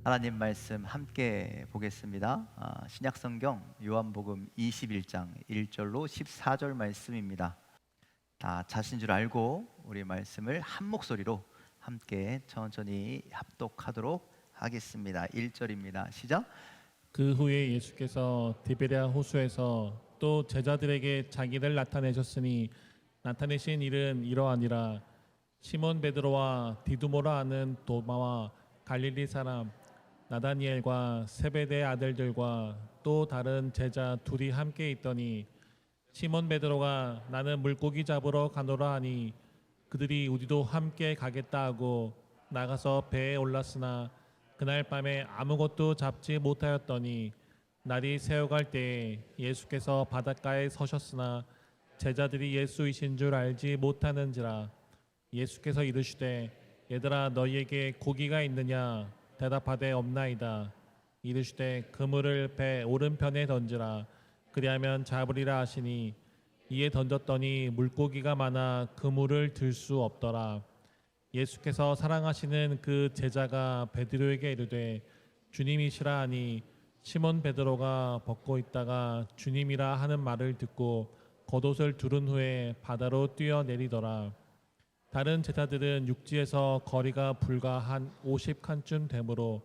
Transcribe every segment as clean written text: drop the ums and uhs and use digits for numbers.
하나님 말씀 함께 보겠습니다. 신약성경 요한복음 21장 1절로 14절 말씀입니다. 다 자신 줄 알고 우리 말씀을 한 목소리로 함께 천천히 합독하도록 하겠습니다. 1절입니다. 시작. 그 후에 예수께서 디베랴 호수에서 또 제자들에게 자기를 나타내셨으니 나타내신 일은 이러하니라. 시몬 베드로와 디두모라 하는 도마와 갈릴리 사람 나다니엘과 세베대 아들들과 또 다른 제자 둘이 함께 있더니 시몬 베드로가 나는 물고기 잡으러 가노라 하니 그들이 우리도 함께 가겠다 하고 나가서 배에 올랐으나 그날 밤에 아무것도 잡지 못하였더니 날이 새어갈 때에 예수께서 바닷가에 서셨으나 제자들이 예수이신 줄 알지 못하는지라. 예수께서 이르시되 얘들아 너희에게 고기가 있느냐 대답하되 없나이다. 이르시되 그물을 배 오른편에 던지라 그리하면 잡으리라 하시니 이에 던졌더니 물고기가 많아 그물을 들 수 없더라. 예수께서 사랑하시는 그 제자가 베드로에게 이르되 주님이시라 하니 시몬 베드로가 벗고 있다가 주님이라 하는 말을 듣고 겉옷을 두른 후에 바다로 뛰어내리더라. 다른 제자들은 육지에서 거리가 불과 한 50칸쯤 되므로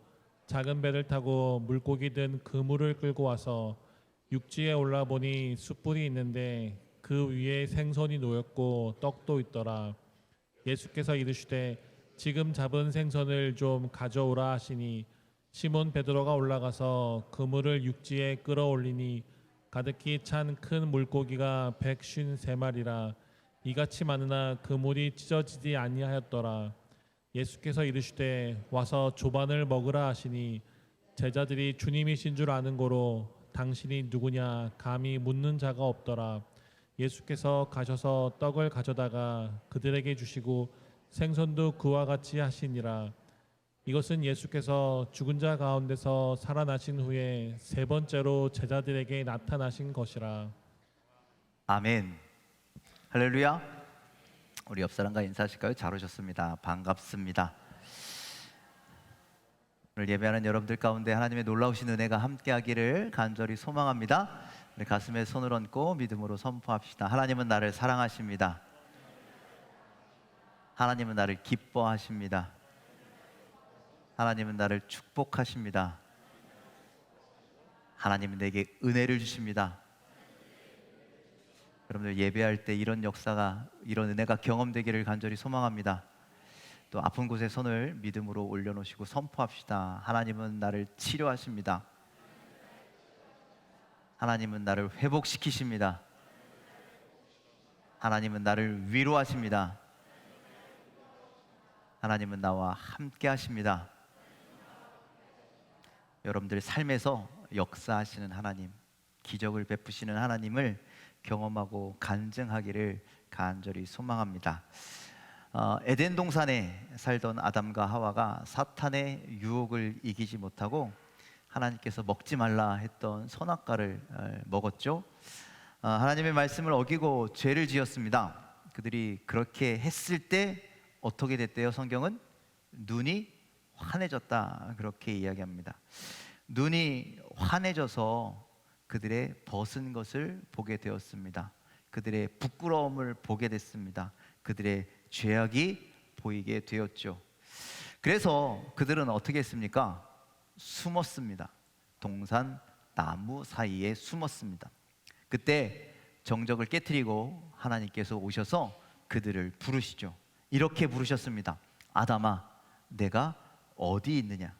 작은 배를 타고 물고기 든 그물을 끌고 와서 육지에 올라보니 숯불이 있는데 그 위에 생선이 놓였고 떡도 있더라. 예수께서 이르시되 지금 잡은 생선을 좀 가져오라 하시니 시몬 베드로가 올라가서 그물을 육지에 끌어올리니 가득히 찬 큰 물고기가 153마리라. 이같이 많으나 그물이 찢어지지 아니하였더라. 예수께서 이르시되 와서 조반을 먹으라 하시니 제자들이 주님이신 줄 아는 고로 당신이 누구냐 감히 묻는 자가 없더라. 예수께서 가셔서 떡을 가져다가 그들에게 주시고 생선도 그와 같이 하시니라. 이것은 예수께서 죽은 자 가운데서 살아나신 후에 세 번째로 제자들에게 나타나신 것이라. 아멘. 할렐루야. 우리 옆 사람과 인사하실까요? 잘 오셨습니다. 반갑습니다. 오늘 예배하는 여러분들 가운데 하나님의 놀라우신 은혜가 함께하기를 간절히 소망합니다. 우리 가슴에 손을 얹고 믿음으로 선포합시다. 하나님은 나를 사랑하십니다. 하나님은 나를 기뻐하십니다. 하나님은 나를 축복하십니다. 하나님은 내게 은혜를 주십니다. 여러분들 예배할 때 이런 역사가, 이런 은혜가 경험되기를 간절히 소망합니다. 또 아픈 곳에 손을 믿음으로 올려놓으시고 선포합시다. 하나님은 나를 치료하십니다. 하나님은 나를 회복시키십니다. 하나님은 나를 위로하십니다. 하나님은 나와 함께 하십니다. 여러분들 삶에서 역사하시는 하나님, 기적을 베푸시는 하나님을 경험하고 간증하기를 간절히 소망합니다. 에덴 동산에 살던 아담과 하와가 사탄의 유혹을 이기지 못하고 하나님께서 먹지 말라 했던 선악과를 먹었죠. 하나님의 말씀을 어기고 죄를 지었습니다. 그들이 그렇게 했을 때 어떻게 됐대요? 성경은 눈이 환해졌다 그렇게 이야기합니다. 눈이 환해져서 그들의 벗은 것을 보게 되었습니다. 그들의 부끄러움을 보게 됐습니다. 그들의 죄악이 보이게 되었죠. 그래서 그들은 어떻게 했습니까? 숨었습니다. 동산 나무 사이에 숨었습니다. 그때 정적을 깨트리고 하나님께서 오셔서 그들을 부르시죠. 이렇게 부르셨습니다. 아담아, 내가 어디 있느냐?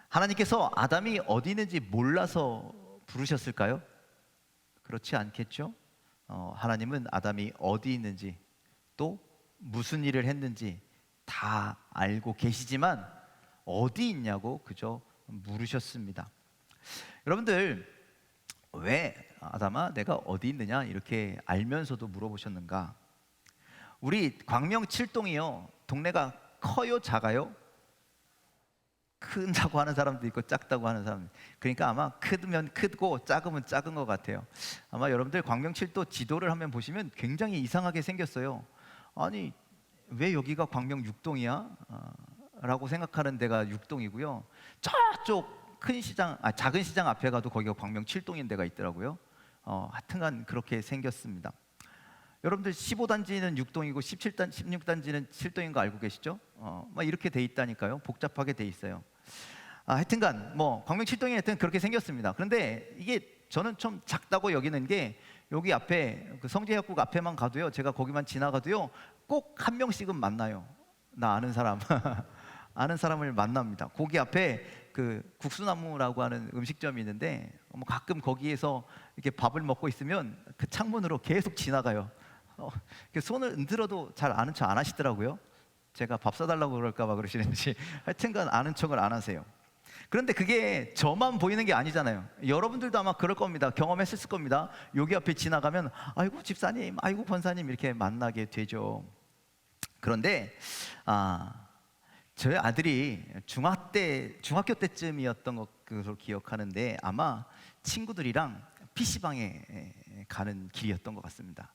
하나님께서 아담이 어디 있는지 몰라서 부르셨을까요? 그렇지 않겠죠? 하나님은 아담이 어디 있는지 또 무슨 일을 했는지 다 알고 계시지만 어디 있냐고 그저 물으셨습니다. 여러분들 왜 아담아 내가 어디 있느냐 이렇게 알면서도 물어보셨는가? 우리 광명 7동이요 동네가 커요 작아요? 큰다고 하는 사람도 있고 작다고 하는 사람, 그러니까 아마 크면 크고 작으면 작은 것 같아요. 아마 여러분들 광명 7도 지도를 한번 보시면 굉장히 이상하게 생겼어요. 아니 왜 여기가 광명 6동이야? 시장이다라고 생각하는 데가 육동이고요. 저쪽 큰 시장, 작은 시장 앞에 가도 거기가 광명 7동인 데가 있더라고요. 하여튼간 그렇게 생겼습니다. 여러분들 15단지는 6동이고 16단지는 7동인 거 알고 계시죠? 막 이렇게 돼 있다니까요. 복잡하게 돼 있어요. 하여튼간 뭐 광명 7동이 하여튼 그렇게 생겼습니다. 그런데 이게 저는 좀 작다고 여기는 게 여기 앞에 그 성지해역국 앞에만 가도요, 제가 거기만 지나가도요, 꼭 한 명씩은 만나요. 나 아는 사람 아는 사람을 만납니다. 거기 앞에 그 국수나무라고 하는 음식점이 있는데 뭐 가끔 거기에서 이렇게 밥을 먹고 있으면 그 창문으로 계속 지나가요. 손을 흔들어도 잘 아는 척 안 하시더라고요. 제가 밥 사달라고 그럴까 봐 그러시는지 하여튼간 아는 척을 안 하세요. 그런데 그게 저만 보이는 게 아니잖아요. 여러분들도 아마 그럴 겁니다. 경험했을 겁니다. 여기 앞에 지나가면 아이고 집사님, 아이고 권사님 이렇게 만나게 되죠. 그런데 저희 아들이 중학교 때쯤이었던 것으로 기억하는데 아마 친구들이랑 PC방에 가는 길이었던 것 같습니다.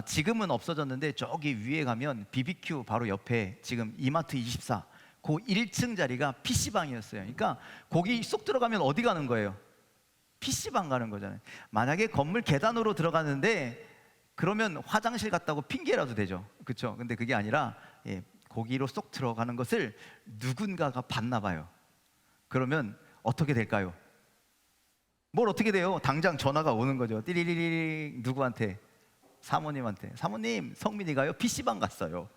지금은 없어졌는데 저기 위에 가면 BBQ 바로 옆에 지금 이마트 24 그 1층 자리가 PC방이었어요. 그러니까 거기 쏙 들어가면 어디 가는 거예요? PC방 가는 거잖아요. 만약에 건물 계단으로 들어가는데 그러면 화장실 갔다고 핑계라도 되죠. 그렇죠? 근데 그게 아니라 거기로 쏙 들어가는 것을 누군가가 봤나 봐요. 그러면 어떻게 될까요? 뭘 어떻게 돼요? 당장 전화가 오는 거죠. 띠리리리 누구한테? 사모님한테. 사모님, 성민이가요 PC방 갔어요.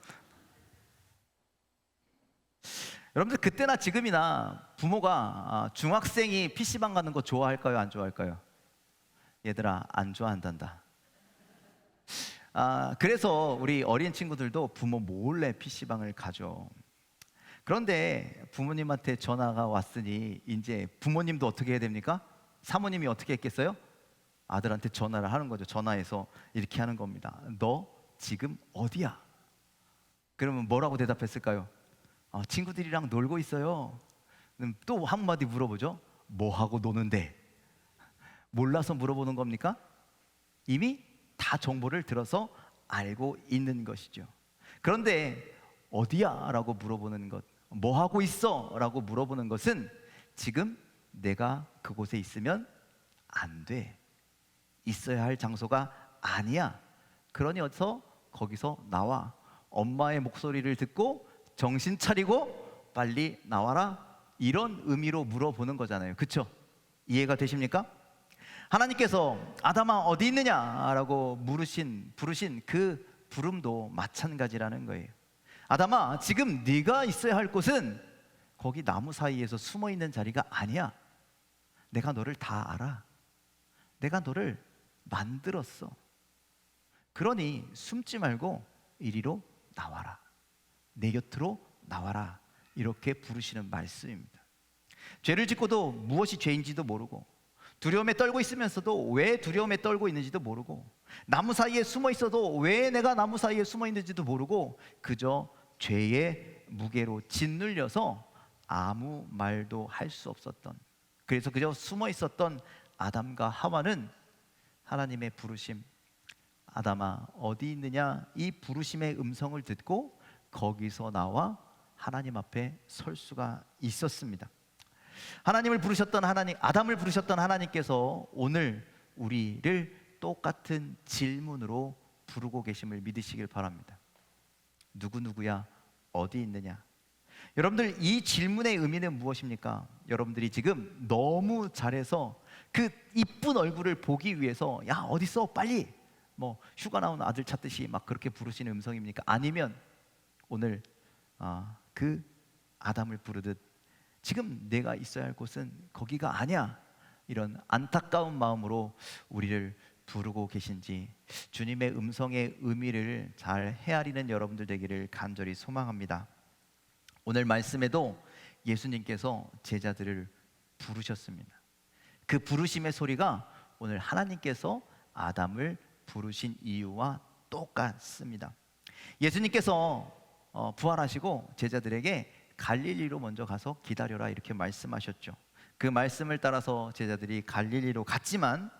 여러분들 그때나 지금이나 부모가 중학생이 PC방 가는 거 좋아할까요? 안 좋아할까요? 얘들아, 안 좋아한단다. 그래서 우리 어린 친구들도 부모 몰래 PC방을 가죠. 그런데 부모님한테 전화가 왔으니 이제 부모님도 어떻게 해야 됩니까? 사모님이 어떻게 했겠어요? 아들한테 전화를 하는 거죠. 전화해서 이렇게 하는 겁니다. 너 지금 어디야? 그러면 뭐라고 대답했을까요? 친구들이랑 놀고 있어요. 또 한마디 물어보죠. 뭐 하고 노는데? 몰라서 물어보는 겁니까? 이미 다 정보를 들어서 알고 있는 것이죠. 그런데 어디야? 라고 물어보는 것, 뭐 하고 있어? 라고 물어보는 것은 지금 내가 그곳에 있으면 안 돼. 있어야 할 장소가 아니야. 그러니 어서 거기서 나와. 엄마의 목소리를 듣고 정신 차리고 빨리 나와라. 이런 의미로 물어보는 거잖아요. 그렇죠? 이해가 되십니까? 하나님께서 아담아 어디 있느냐라고 부르신 그 부름도 마찬가지라는 거예요. 아담아, 지금 네가 있어야 할 곳은 거기 나무 사이에서 숨어 있는 자리가 아니야. 내가 너를 다 알아. 내가 너를 만들었어. 그러니 숨지 말고 이리로 나와라. 내 곁으로 나와라. 이렇게 부르시는 말씀입니다. 죄를 짓고도 무엇이 죄인지도 모르고, 두려움에 떨고 있으면서도 왜 두려움에 떨고 있는지도 모르고, 나무 사이에 숨어 있어도 왜 내가 나무 사이에 숨어 있는지도 모르고, 그저 죄의 무게로 짓눌려서 아무 말도 할 수 없었던, 그래서 그저 숨어 있었던 아담과 하와는 하나님의 부르심, 아담아 어디 있느냐, 이 부르심의 음성을 듣고 거기서 나와 하나님 앞에 설 수가 있었습니다. 하나님을 부르셨던 하나님, 아담을 부르셨던 하나님께서 오늘 우리를 똑같은 질문으로 부르고 계심을 믿으시길 바랍니다. 누구누구야? 어디 있느냐? 여러분들, 이 질문의 의미는 무엇입니까? 여러분들이 지금 너무 잘해서 그 이쁜 얼굴을 보기 위해서 야 어디 있어? 빨리 뭐 휴가 나온 아들 찾듯이 막 그렇게 부르시는 음성입니까? 아니면 오늘 그 아담을 부르듯 지금 내가 있어야 할 곳은 거기가 아니야, 이런 안타까운 마음으로 우리를 부르고 계신지 주님의 음성의 의미를 잘 헤아리는 여러분들 되기를 간절히 소망합니다. 오늘 말씀에도 예수님께서 제자들을 부르셨습니다. 그 부르심의 소리가 오늘 하나님께서 아담을 부르신 이유와 똑같습니다. 예수님께서 부활하시고 제자들에게 갈릴리로 먼저 가서 기다려라 이렇게 말씀하셨죠. 그 말씀을 따라서 제자들이 갈릴리로 갔지만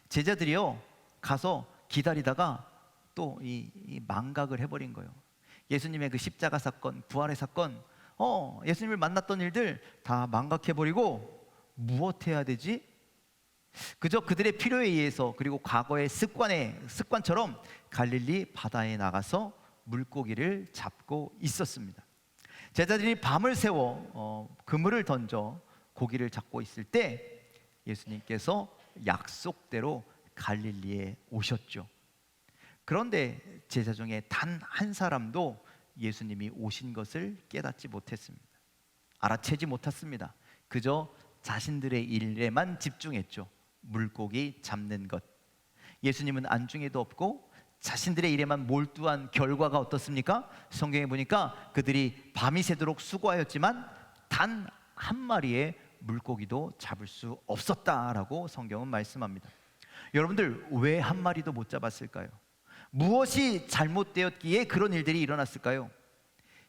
제자들이요 가서 기다리다가 또 이 망각을 해버린 거예요. 예수님의 그 십자가 사건, 부활의 사건 예수님을 만났던 일들 다 망각해버리고 무엇 해야 되지? 그저 그들의 필요에 의해서 그리고 과거의 습관처럼 갈릴리 바다에 나가서 물고기를 잡고 있었습니다. 제자들이 밤을 새워 그물을 던져 고기를 잡고 있을 때 예수님께서 약속대로 갈릴리에 오셨죠. 그런데 제자 중에 단 한 사람도 예수님이 오신 것을 깨닫지 못했습니다. 알아채지 못했습니다. 그저 자신들의 일에만 집중했죠. 물고기 잡는 것. 예수님은 안중에도 없고 자신들의 일에만 몰두한 결과가 어떻습니까? 성경에 보니까 그들이 밤이 새도록 수고하였지만 단 한 마리의 물고기도 잡을 수 없었다라고 성경은 말씀합니다. 여러분들, 왜 한 마리도 못 잡았을까요? 무엇이 잘못되었기에 그런 일들이 일어났을까요?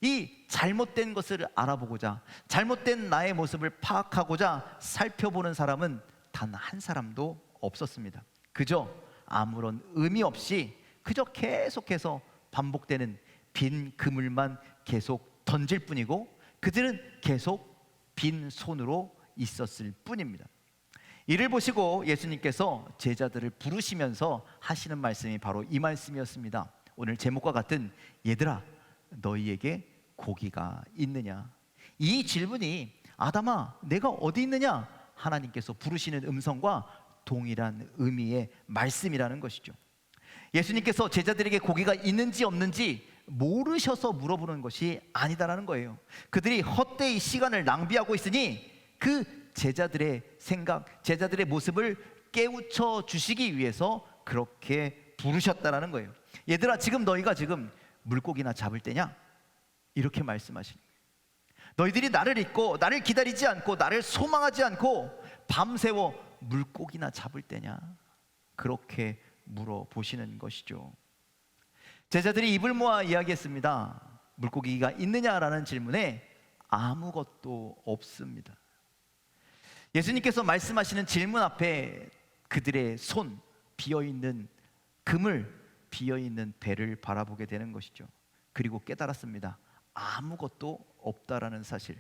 이 잘못된 것을 알아보고자, 잘못된 나의 모습을 파악하고자 살펴보는 사람은 단 한 사람도 없었습니다. 그저 아무런 의미 없이 그저 계속해서 반복되는 빈 그물만 계속 던질 뿐이고 그들은 계속 빈 손으로 있었을 뿐입니다. 이를 보시고 예수님께서 제자들을 부르시면서 하시는 말씀이 바로 이 말씀이었습니다. 오늘 제목과 같은 얘들아 너희에게 고기가 있느냐? 이 질문이 아담아 내가 어디 있느냐? 하나님께서 부르시는 음성과 동일한 의미의 말씀이라는 것이죠. 예수님께서 제자들에게 고기가 있는지 없는지 모르셔서 물어보는 것이 아니다라는 거예요. 그들이 헛되이 시간을 낭비하고 있으니 그 제자들의 생각, 제자들의 모습을 깨우쳐 주시기 위해서 그렇게 부르셨다라는 거예요. 얘들아 지금 너희가 지금 물고기나 잡을 때냐? 이렇게 말씀하시는 거예요. 너희들이 나를 잊고 나를 기다리지 않고 나를 소망하지 않고 밤새워 물고기나 잡을 때냐? 그렇게 물어보시는 것이죠. 제자들이 입을 모아 이야기했습니다. 물고기가 있느냐라는 질문에 아무것도 없습니다. 예수님께서 말씀하시는 질문 앞에 그들의 손, 비어있는 그물, 비어있는 배를 바라보게 되는 것이죠. 그리고 깨달았습니다. 아무것도 없다라는 사실.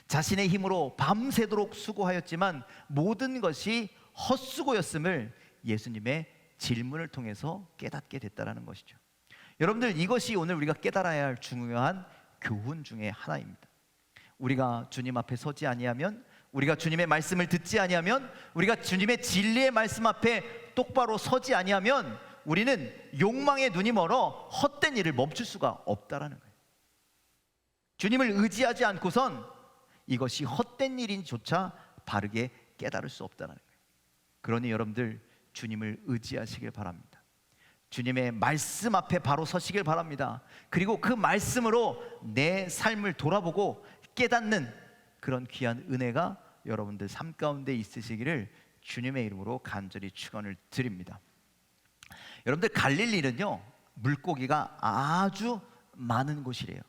자신의 힘으로 밤새도록 수고하였지만 모든 것이 헛수고였음을 예수님의 질문을 통해서 깨닫게 됐다라는 것이죠. 여러분들, 이것이 오늘 우리가 깨달아야 할 중요한 교훈 중에 하나입니다. 우리가 주님 앞에 서지 아니하면, 우리가 주님의 말씀을 듣지 아니하면, 우리가 주님의 진리의 말씀 앞에 똑바로 서지 아니하면 우리는 욕망의 눈이 멀어 헛된 일을 멈출 수가 없다라는 거예요. 주님을 의지하지 않고선 이것이 헛된 일인조차 바르게 깨달을 수 없다는 거예요. 그러니 여러분들 주님을 의지하시길 바랍니다. 주님의 말씀 앞에 바로 서시길 바랍니다. 그리고 그 말씀으로 내 삶을 돌아보고 깨닫는 그런 귀한 은혜가 여러분들 삶 가운데 있으시기를 주님의 이름으로 간절히 축원을 드립니다. 여러분들, 갈릴리는요 물고기가 아주 많은 곳이래요.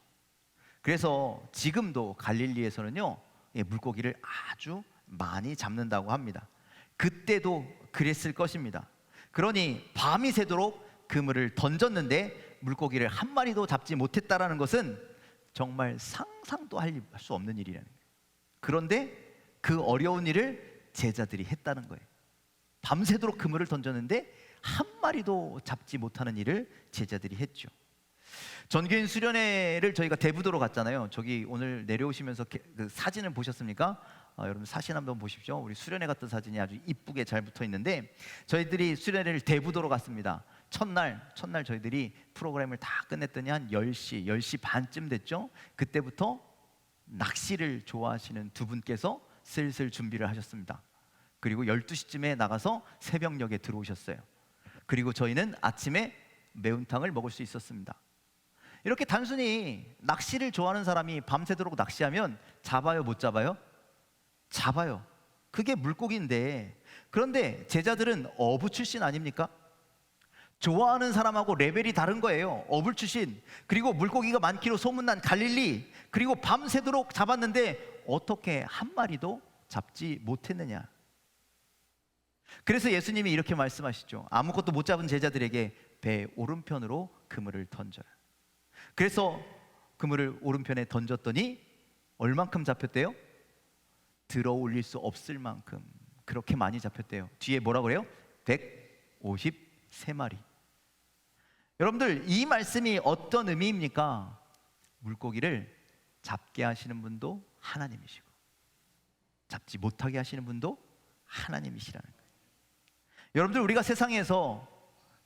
그래서 지금도 갈릴리에서는요 물고기를 아주 많이 잡는다고 합니다. 그때도 그랬을 것입니다. 그러니 밤이 새도록 그물을 던졌는데 물고기를 한 마리도 잡지 못했다라는 것은 정말 상상도 할 수 없는 일이라는 거예요. 그런데 그 어려운 일을 제자들이 했다는 거예요. 밤새도록 그물을 던졌는데 한 마리도 잡지 못하는 일을 제자들이 했죠. 전교인 수련회를 저희가 대부도로 갔잖아요. 저기 오늘 내려오시면서 그 사진을 보셨습니까? 여러분 사진 한번 보십시오. 우리 수련회 갔던 사진이 아주 이쁘게 잘 붙어 있는데 저희들이 수련회를 대부도로 갔습니다. 첫날 저희들이 프로그램을 다 끝냈더니 한 10시 반쯤 됐죠. 그때부터 낚시를 좋아하시는 두 분께서 슬슬 준비를 하셨습니다. 그리고 12시쯤에 나가서 새벽녘에 들어오셨어요. 그리고 저희는 아침에 매운탕을 먹을 수 있었습니다. 이렇게 단순히 낚시를 좋아하는 사람이 밤새도록 낚시하면 잡아요, 못 잡아요? 잡아요. 그게 물고기인데, 그런데 제자들은 어부 출신 아닙니까? 좋아하는 사람하고 레벨이 다른 거예요. 어부 출신, 그리고 물고기가 많기로 소문난 갈릴리, 그리고 밤새도록 잡았는데 어떻게 한 마리도 잡지 못했느냐. 그래서 예수님이 이렇게 말씀하시죠. 아무것도 못 잡은 제자들에게 배 오른편으로 그물을 던져라. 그래서 그물을 오른편에 던졌더니 얼만큼 잡혔대요? 들어 올릴 수 없을 만큼 그렇게 많이 잡혔대요. 뒤에 뭐라 그래요? 153마리. 여러분들, 이 말씀이 어떤 의미입니까? 물고기를 잡게 하시는 분도 하나님이시고 잡지 못하게 하시는 분도 하나님이시라는 거예요. 여러분들, 우리가 세상에서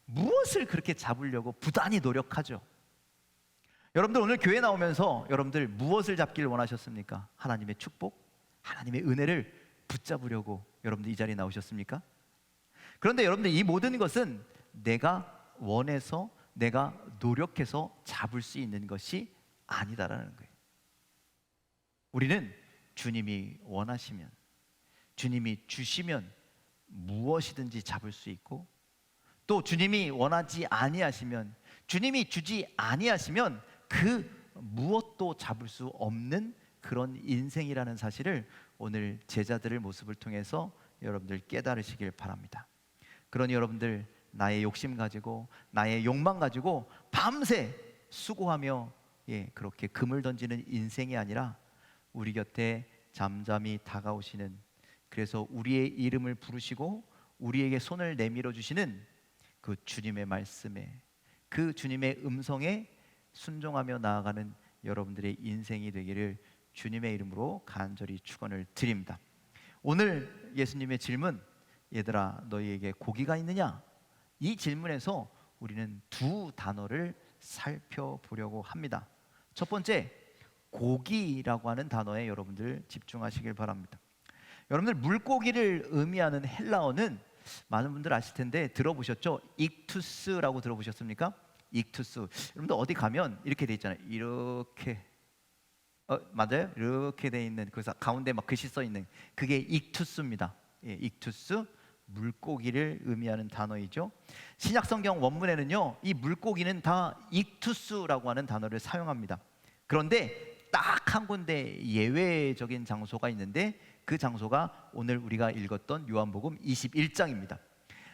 무엇을 그렇게 잡으려고 부단히 노력하죠? 여러분들, 오늘 교회 나오면서 여러분들 무엇을 잡기를 원하셨습니까? 하나님의 축복, 하나님의 은혜를 붙잡으려고 여러분들 이 자리에 나오셨습니까? 그런데 여러분들, 이 모든 것은 내가 원해서, 내가 노력해서 잡을 수 있는 것이 아니다라는 거예요. 우리는 주님이 원하시면, 주님이 주시면 무엇이든지 잡을 수 있고, 또 주님이 원하지 아니하시면, 주님이 주지 아니하시면 그 무엇도 잡을 수 없는 그런 인생이라는 사실을 오늘 제자들의 모습을 통해서 여러분들 깨달으시길 바랍니다. 그러니 여러분들, 나의 욕심 가지고, 나의 욕망 가지고 밤새 수고하며 그렇게 금을 던지는 인생이 아니라 우리 곁에 잠잠히 다가오시는, 그래서 우리의 이름을 부르시고 우리에게 손을 내밀어 주시는 그 주님의 말씀에, 그 주님의 음성에 순종하며 나아가는 여러분들의 인생이 되기를 주님의 이름으로 간절히 축원을 드립니다. 오늘 예수님의 질문, 얘들아 너희에게 고기가 있느냐? 이 질문에서 우리는 두 단어를 살펴보려고 합니다. 첫 번째, 고기라고 하는 단어에 여러분들 집중하시길 바랍니다. 여러분들, 물고기를 의미하는 헬라어는 많은 분들 아실 텐데 들어보셨죠? 익투스라고 들어보셨습니까? 익투스. 여러분들 어디 가면 이렇게 돼 있잖아요. 이렇게, 맞아요? 이렇게 돼 있는, 그래서 가운데 막 글씨 써 있는 그게 익투스입니다. 익투스, 물고기를 의미하는 단어이죠. 신약 성경 원문에는요, 이 물고기는 다 익투스라고 하는 단어를 사용합니다. 그런데 딱 한 군데 예외적인 장소가 있는데, 그 장소가 오늘 우리가 읽었던 요한복음 21장입니다.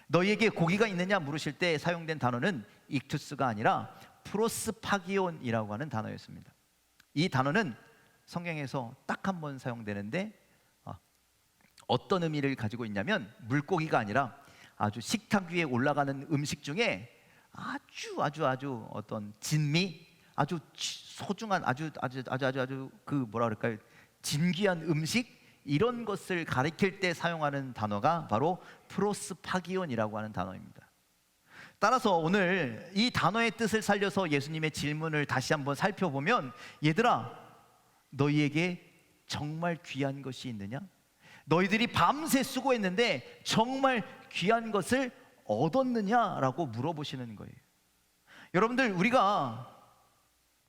너희에게 고기가 있느냐 물으실 때 사용된 단어는 익투스가 아니라 프로스파기온이라고 하는 단어였습니다. 이 단어는 성경에서 딱 한 번 사용되는데 어떤 의미를 가지고 있냐면, 물고기가 아니라 아주 식탁 위에 올라가는 음식 중에 아주 어떤 진미, 아주 소중한, 아주 그 뭐라 그럴까요? 진귀한 음식, 이런 것을 가리킬 때 사용하는 단어가 바로 프로스파기온이라고 하는 단어입니다. 따라서 오늘 이 단어의 뜻을 살려서 예수님의 질문을 다시 한번 살펴보면, 얘들아 너희에게 정말 귀한 것이 있느냐? 너희들이 밤새 수고했는데 정말 귀한 것을 얻었느냐라고 물어보시는 거예요. 여러분들, 우리가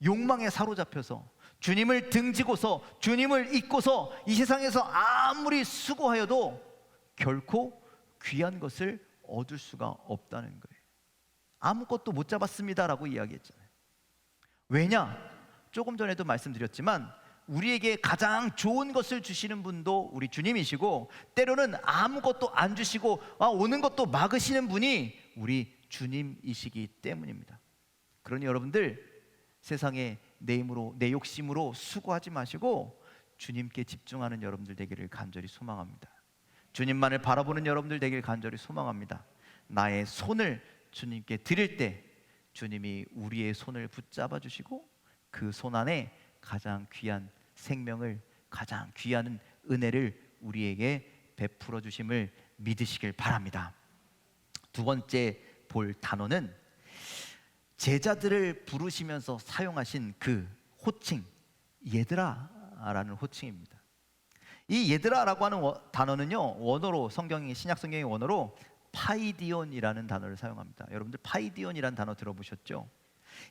욕망에 사로잡혀서 주님을 등지고서 주님을 잊고서 이 세상에서 아무리 수고하여도 결코 귀한 것을 얻을 수가 없다는 거예요. 아무것도 못 잡았습니다라고 이야기했잖아요. 왜냐? 조금 전에도 말씀드렸지만 우리에게 가장 좋은 것을 주시는 분도 우리 주님이시고, 때로는 아무것도 안 주시고 오는 것도 막으시는 분이 우리 주님이시기 때문입니다. 그러니 여러분들, 세상에 내 힘으로, 내 욕심으로 수고하지 마시고 주님께 집중하는 여러분들 되기를 간절히 소망합니다. 주님만을 바라보는 여러분들 되기를 간절히 소망합니다. 나의 손을 주님께 드릴 때 주님이 우리의 손을 붙잡아 주시고 그 손 안에 가장 귀한 생명을, 가장 귀한 은혜를 우리에게 베풀어 주심을 믿으시길 바랍니다. 두 번째 볼 단어는 제자들을 부르시면서 사용하신 그 호칭, 얘들아라는 호칭입니다. 이 얘들아라고 하는 단어는요, 원어로, 신약 성경의 원어로 파이디온이라는 단어를 사용합니다. 여러분들 파이디온이라는 단어 들어보셨죠?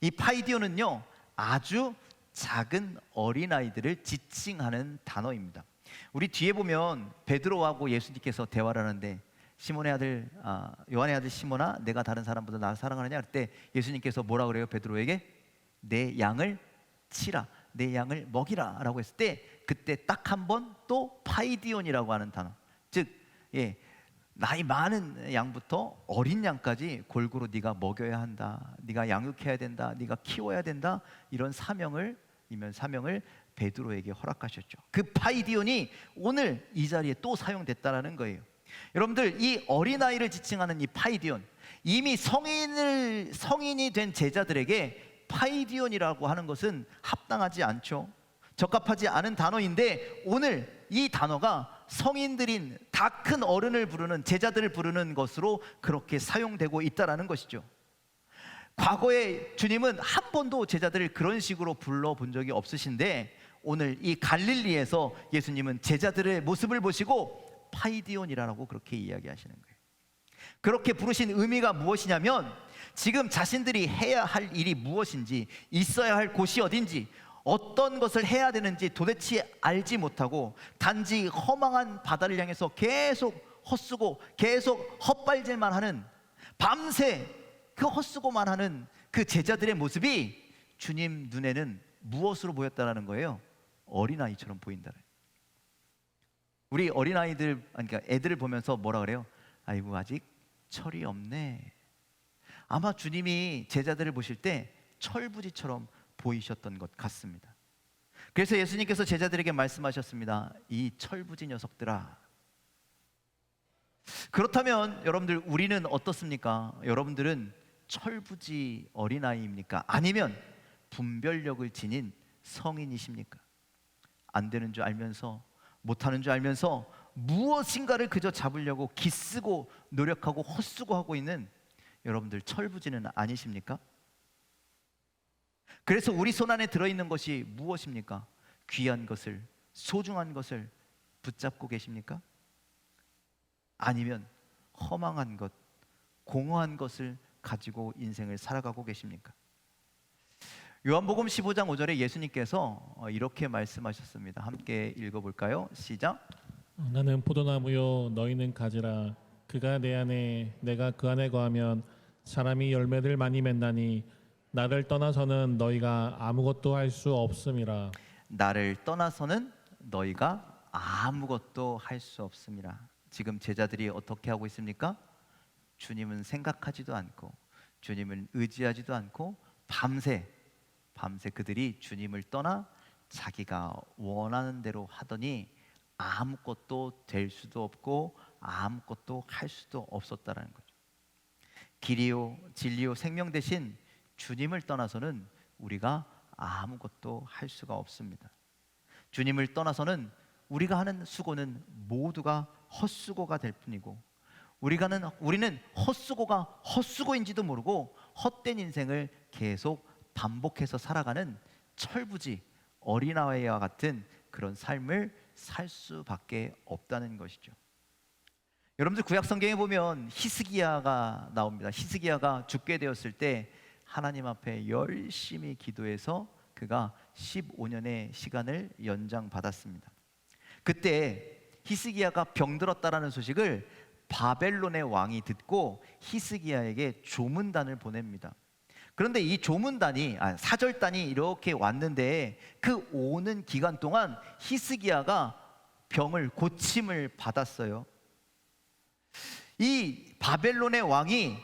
이 파이디온은요, 아주 작은 어린아이들을 지칭하는 단어입니다. 우리 뒤에 보면 베드로하고 예수님께서 대화를 하는데, 시몬의 아들, 요한의 아들 시몬아, 내가 다른 사람보다 나를 사랑하느냐? 그때 예수님께서 뭐라 그래요? 베드로에게 내 양을 치라, 내 양을 먹이라 라고 했을 때, 그때 딱 한 번 또 파이디온이라고 하는 단어, 즉 나이 많은 양부터 어린 양까지 골고루 네가 먹여야 한다, 네가 양육해야 된다, 네가 키워야 된다, 이런 사명을 이면 사명을 베드로에게 허락하셨죠. 그 파이디온이 오늘 이 자리에 또 사용됐다라는 거예요. 여러분들, 이 어린아이를 지칭하는 이 파이디온, 이미 성인이 된 제자들에게 파이디온이라고 하는 것은 합당하지 않죠. 적합하지 않은 단어인데 오늘 이 단어가 성인들인 다 큰 어른을 부르는, 제자들을 부르는 것으로 그렇게 사용되고 있다라는 것이죠. 과거에 주님은 한 번도 제자들을 그런 식으로 불러본 적이 없으신데 오늘 이 갈릴리에서 예수님은 제자들의 모습을 보시고 파이디온이라고 그렇게 이야기하시는 거예요. 그렇게 부르신 의미가 무엇이냐면 지금 자신들이 해야 할 일이 무엇인지, 있어야 할 곳이 어딘지, 어떤 것을 해야 되는지 도대체 알지 못하고 단지 허망한 바다를 향해서 계속 헛쓰고 계속 헛발질만 하는, 밤새 그 헛쓰고만 하는 그 제자들의 모습이 주님 눈에는 무엇으로 보였다라는 거예요? 어린아이처럼 보인다는. 우리 어린아이들, 그러니까 애들을 보면서 뭐라 그래요? 아이고 아직 철이 없네. 아마 주님이 제자들을 보실 때 철부지처럼 보이셨던 것 같습니다. 그래서 예수님께서 제자들에게 말씀하셨습니다. 이 철부지 녀석들아. 그렇다면 여러분들, 우리는 어떻습니까? 여러분들은 철부지 어린아이입니까? 아니면 분별력을 지닌 성인이십니까? 안 되는 줄 알면서, 못하는 줄 알면서 무엇인가를 그저 잡으려고 기쓰고 노력하고 헛수고 하고 있는 여러분들 철부지는 아니십니까? 그래서 우리 손 안에 들어있는 것이 무엇입니까? 귀한 것을, 소중한 것을 붙잡고 계십니까? 아니면 허망한 것, 공허한 것을 가지고 인생을 살아가고 계십니까? 요한복음 15장 5절에 예수님께서 이렇게 말씀하셨습니다. 함께 읽어볼까요? 시작. 나는 포도나무요 너희는 가지라. 그가 내 안에 내가 그 안에 거하면 사람이 열매를 많이 맺나니 나를 떠나서는 너희가 아무것도 할 수 없음이라. 나를 떠나서는 너희가 아무것도 할 수 없음이라. 지금 제자들이 어떻게 하고 있습니까? 주님은 생각하지도 않고 주님을 의지하지도 않고 밤새 그들이 주님을 떠나 자기가 원하는 대로 하더니 아무것도 될 수도 없고 아무것도 할 수도 없었다라는 거죠. 길이요 진리요 생명 대신 주님을 떠나서는 우리가 아무것도 할 수가 없습니다. 주님을 떠나서는 우리가 하는 수고는 모두가 헛수고가 될 뿐이고 우리는 헛수고가 헛수고인지도 모르고 헛된 인생을 계속 반복해서 살아가는 철부지 어린아이와 같은 그런 삶을 살 수밖에 없다는 것이죠. 여러분들 구약 성경에 보면 히스기야가 나옵니다. 히스기야가 죽게 되었을 때 하나님 앞에 열심히 기도해서 그가 15년의 시간을 연장받았습니다. 그때 히스기야가 병들었다라는 소식을 바벨론의 왕이 듣고 히스기야에게 조문단을 보냅니다. 그런데 이 조문단이 사절단이 이렇게 왔는데 그 오는 기간 동안 히스기야가 병을 고침을 받았어요. 이 바벨론의 왕이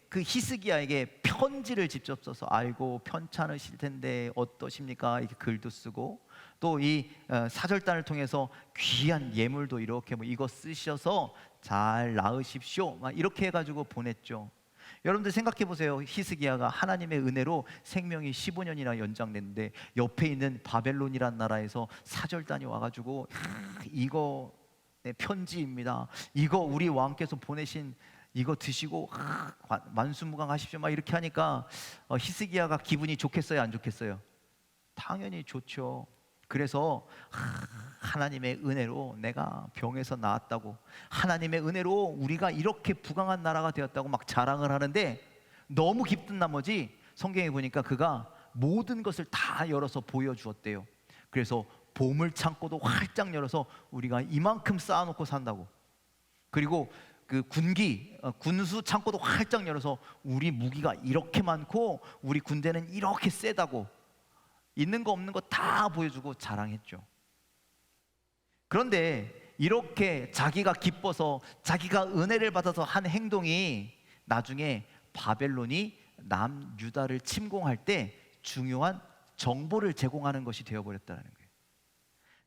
그 히스기야에게 편지를 직접 써서 아이고 편찮으실 텐데 어떠십니까? 이렇게 글도 쓰고 또 이 사절단을 통해서 귀한 예물도 이렇게 이거 쓰셔서 잘 나으십시오 막 이렇게 해가지고 보냈죠. 여러분들 생각해 보세요. 히스기야가 하나님의 은혜로 생명이 15년이나 연장됐는데 옆에 있는 바벨론이란 나라에서 사절단이 와가지고 이거 편지입니다. 이거 우리 왕께서 보내신 이거 드시고 만수무강하십시오 막 이렇게 하니까 히스기야가 기분이 좋겠어요, 안 좋겠어요? 당연히 좋죠. 그래서 하나님의 은혜로 내가 병에서 나았다고, 하나님의 은혜로 우리가 이렇게 부강한 나라가 되었다고 막 자랑을 하는데 너무 기쁜 나머지 성경에 보니까 그가 모든 것을 다 열어서 보여주었대요. 그래서 보물 창고도 활짝 열어서 우리가 이만큼 쌓아놓고 산다고, 그리고 그 군수 창고도 활짝 열어서 우리 무기가 이렇게 많고 우리 군대는 이렇게 세다고 있는 거 없는 거 다 보여주고 자랑했죠. 그런데 이렇게 자기가 기뻐서 자기가 은혜를 받아서 한 행동이 나중에 바벨론이 남유다를 침공할 때 중요한 정보를 제공하는 것이 되어버렸다는 거예요.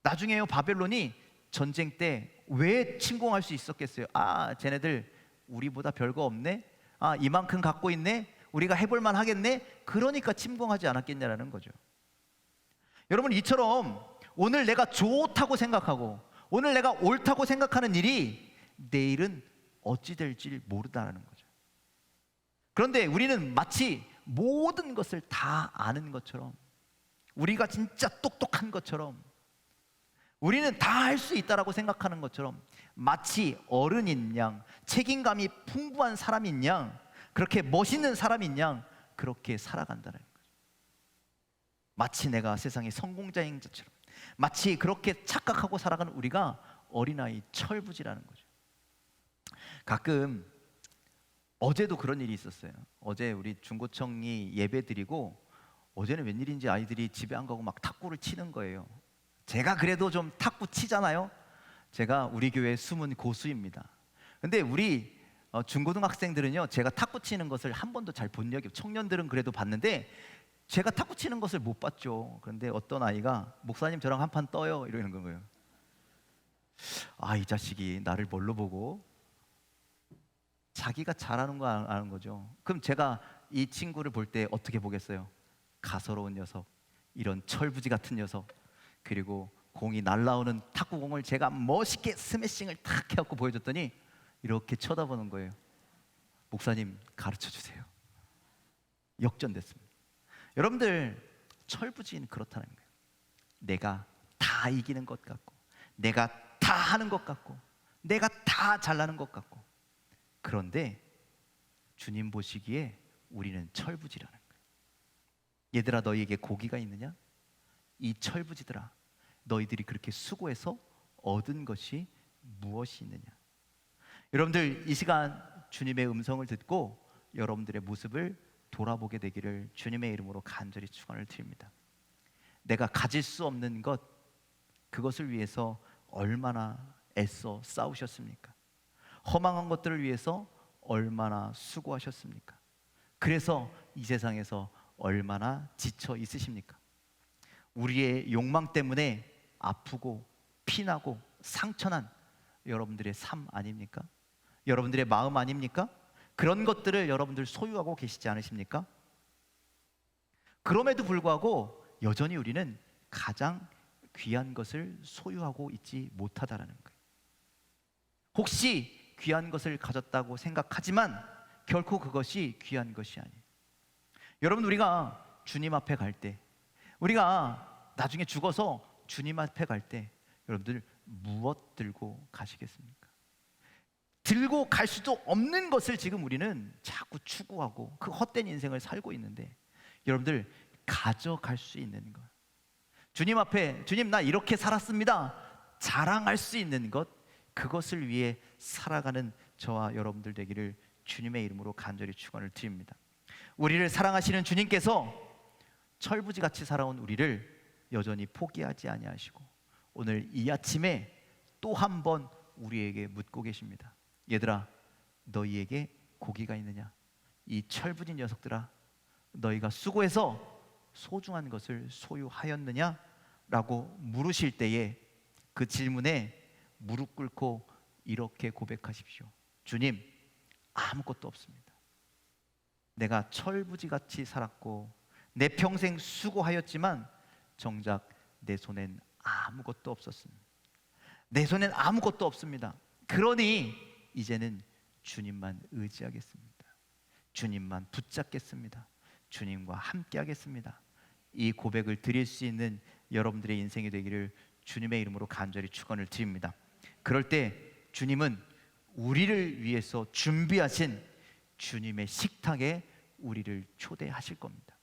나중에요, 바벨론이 전쟁 때 왜 침공할 수 있었겠어요? 아, 쟤네들 우리보다 별거 없네? 아, 이만큼 갖고 있네? 우리가 해볼만 하겠네? 그러니까 침공하지 않았겠냐라는 거죠. 여러분, 이처럼 오늘 내가 좋다고 생각하고 오늘 내가 옳다고 생각하는 일이 내일은 어찌 될지 모르다라는 거죠. 그런데 우리는 마치 모든 것을 다 아는 것처럼, 우리가 진짜 똑똑한 것처럼, 우리는 다 할 수 있다라고 생각하는 것처럼, 마치 어른인 양, 책임감이 풍부한 사람인 양, 그렇게 멋있는 사람인 양 그렇게 살아간다는 거죠. 마치 내가 세상의 성공자인 것처럼, 마치 그렇게 착각하고 살아가는 우리가 어린아이 철부지라는 거죠. 가끔 어제도 그런 일이 있었어요. 어제 우리 중고청이 예배 드리고, 어제는 웬일인지 아이들이 집에 안 가고 막 탁구를 치는 거예요. 제가 그래도 좀 탁구 치잖아요. 제가 우리 교회 숨은 고수입니다. 근데 우리 중고등학생들은요, 제가 탁구 치는 것을 한 번도 잘 본 적이 없어요. 청년들은 그래도 봤는데 제가 탁구 치는 것을 못 봤죠. 그런데 어떤 아이가 목사님 저랑 한 판 떠요 이러는 거예요. 아, 이 자식이 나를 뭘로 보고, 자기가 잘하는 거 아는 거죠. 그럼 제가 이 친구를 볼 때 어떻게 보겠어요? 가소로운 녀석, 이런 철부지 같은 녀석. 그리고 공이 날라오는 탁구공을 제가 멋있게 스매싱을 탁 해갖고 보여줬더니 이렇게 쳐다보는 거예요. 목사님 가르쳐 주세요. 역전됐습니다. 여러분들, 철부지는 그렇다는 거예요. 내가 다 이기는 것 같고, 내가 다 하는 것 같고, 내가 다 잘나는 것 같고, 그런데 주님 보시기에 우리는 철부지라는 거예요. 얘들아, 너희에게 고기가 있느냐? 이 철부지들아, 너희들이 그렇게 수고해서 얻은 것이 무엇이 있느냐? 여러분들, 이 시간 주님의 음성을 듣고 여러분들의 모습을 돌아보게 되기를 주님의 이름으로 간절히 축원을 드립니다. 내가 가질 수 없는 것, 그것을 위해서 얼마나 애써 싸우셨습니까? 허망한 것들을 위해서 얼마나 수고하셨습니까? 그래서 이 세상에서 얼마나 지쳐 있으십니까? 우리의 욕망 때문에 아프고 피나고 상처난 여러분들의 삶 아닙니까? 여러분들의 마음 아닙니까? 그런 것들을 여러분들 소유하고 계시지 않으십니까? 그럼에도 불구하고 여전히 우리는 가장 귀한 것을 소유하고 있지 못하다라는 거예요. 혹시 귀한 것을 가졌다고 생각하지만 결코 그것이 귀한 것이 아니에요. 여러분, 우리가 주님 앞에 갈 때, 우리가 나중에 죽어서 주님 앞에 갈 때 여러분들 무엇 들고 가시겠습니까? 들고 갈 수도 없는 것을 지금 우리는 자꾸 추구하고 그 헛된 인생을 살고 있는데, 여러분들 가져갈 수 있는 것, 주님 앞에 주님 나 이렇게 살았습니다 자랑할 수 있는 것, 그것을 위해 살아가는 저와 여러분들 되기를 주님의 이름으로 간절히 축원을 드립니다. 우리를 사랑하시는 주님께서 철부지같이 살아온 우리를 여전히 포기하지 아니하시고 오늘 이 아침에 또 한 번 우리에게 묻고 계십니다. 얘들아, 너희에게 고기가 있느냐? 이 철부지 녀석들아, 너희가 수고해서 소중한 것을 소유하였느냐? 라고 물으실 때에 그 질문에 무릎 꿇고 이렇게 고백하십시오. 주님, 아무것도 없습니다. 내가 철부지같이 살았고 내 평생 수고하였지만 정작 내 손엔 아무것도 없었습니다. 내 손엔 아무것도 없습니다. 그러니 이제는 주님만 의지하겠습니다. 주님만 붙잡겠습니다. 주님과 함께 하겠습니다. 이 고백을 드릴 수 있는 여러분들의 인생이 되기를 주님의 이름으로 간절히 축원을 드립니다. 그럴 때 주님은 우리를 위해서 준비하신 주님의 식탁에 우리를 초대하실 겁니다.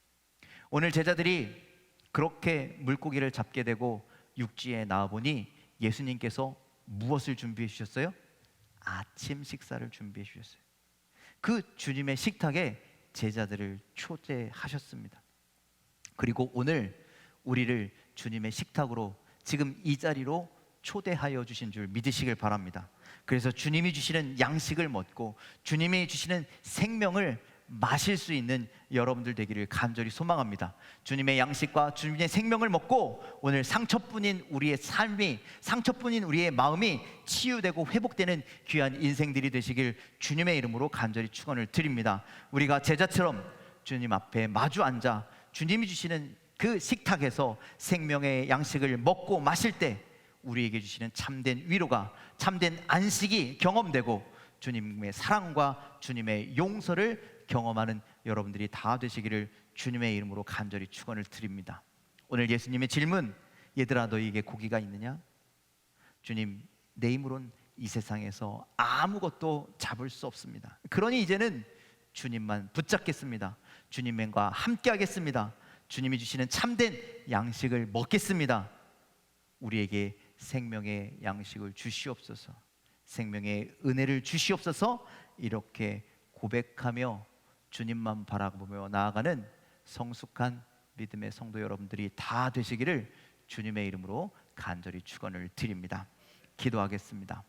오늘 제자들이 그렇게 물고기를 잡게 되고 육지에 나와보니 예수님께서 무엇을 준비해 주셨어요? 아침 식사를 준비해 주셨어요. 그 주님의 식탁에 제자들을 초대하셨습니다. 그리고 오늘 우리를 주님의 식탁으로 지금 이 자리로 초대하여 주신 줄 믿으시길 바랍니다. 그래서 주님이 주시는 양식을 먹고 주님이 주시는 생명을 마실 수 있는 여러분들 되기를 간절히 소망합니다. 주님의 양식과 주님의 생명을 먹고 오늘 상처뿐인 우리의 삶이, 상처뿐인 우리의 마음이 치유되고 회복되는 귀한 인생들이 되시길 주님의 이름으로 간절히 축원을 드립니다. 우리가 제자처럼 주님 앞에 마주 앉아 주님이 주시는 그 식탁에서 생명의 양식을 먹고 마실 때 우리에게 주시는 참된 위로가, 참된 안식이 경험되고 주님의 사랑과 주님의 용서를 경험하는 여러분들이 다 되시기를 주님의 이름으로 간절히 축원을 드립니다. 오늘 예수님의 질문, 얘들아 너희에게 고기가 있느냐? 주님, 내 힘으론 이 세상에서 아무것도 잡을 수 없습니다. 그러니 이제는 주님만 붙잡겠습니다. 주님과 함께 하겠습니다. 주님이 주시는 참된 양식을 먹겠습니다. 우리에게 생명의 양식을 주시옵소서, 생명의 은혜를 주시옵소서. 이렇게 고백하며 주님만 바라보며 나아가는 성숙한 믿음의 성도 여러분들이 다 되시기를 주님의 이름으로 간절히 축원을 드립니다. 기도하겠습니다.